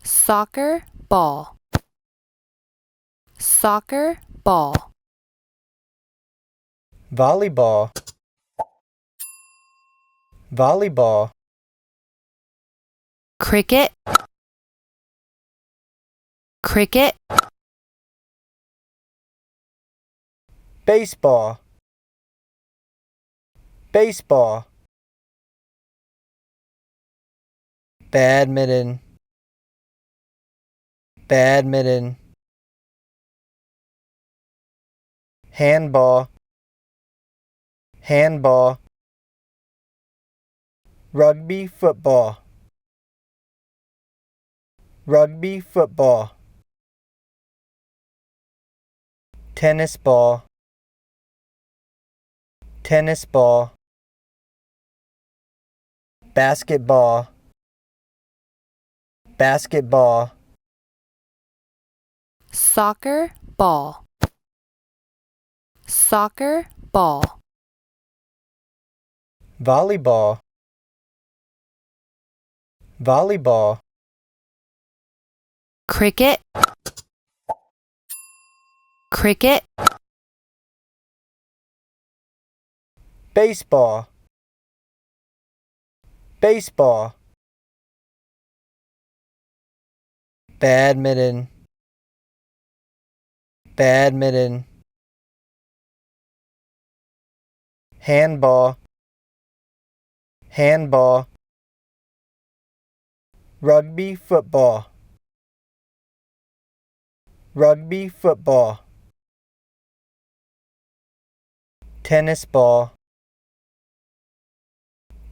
soccer ball, soccer ball, volleyball, volleyball, cricket, cricket, baseball, baseball, badminton, badminton, handball, handball, rugby football, rugby football, tennis ball, tennis ball, basketball, basketball, soccer ball, soccer ball, volleyball, volleyball, cricket, cricket, baseball, baseball, badminton, badminton, handball, handball, rugby football, rugby football, tennis ball,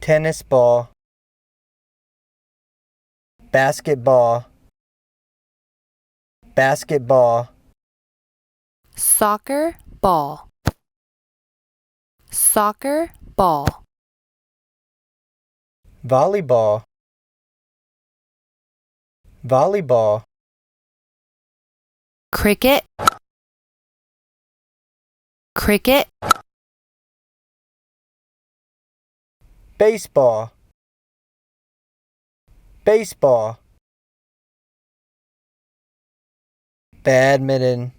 tennis ball, basketball, basketball, soccer ball, soccer ball, volleyball, volleyball, cricket, cricket, baseball, baseball, badminton,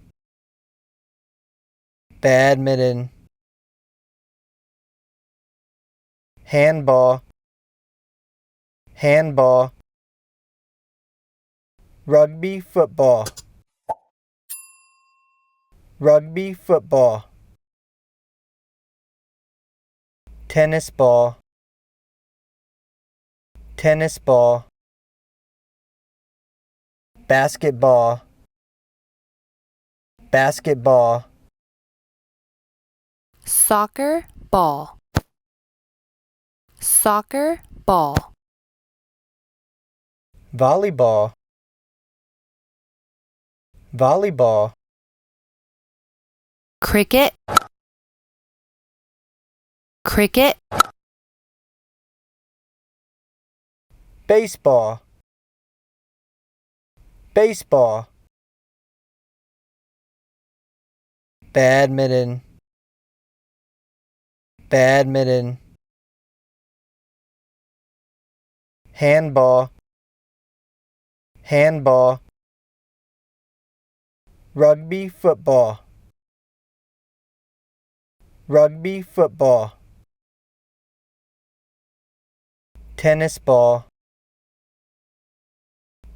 badminton, handball, handball, rugby football, rugby football, tennis ball, tennis ball, basketball, basketball, soccer ball, soccer ball, volleyball, volleyball, cricket, cricket, baseball, baseball, badminton, badminton, handball, handball, rugby football, rugby football, tennis ball,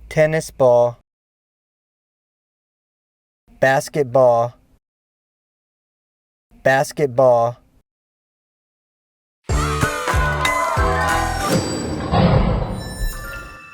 tennis ball, basketball, basketball,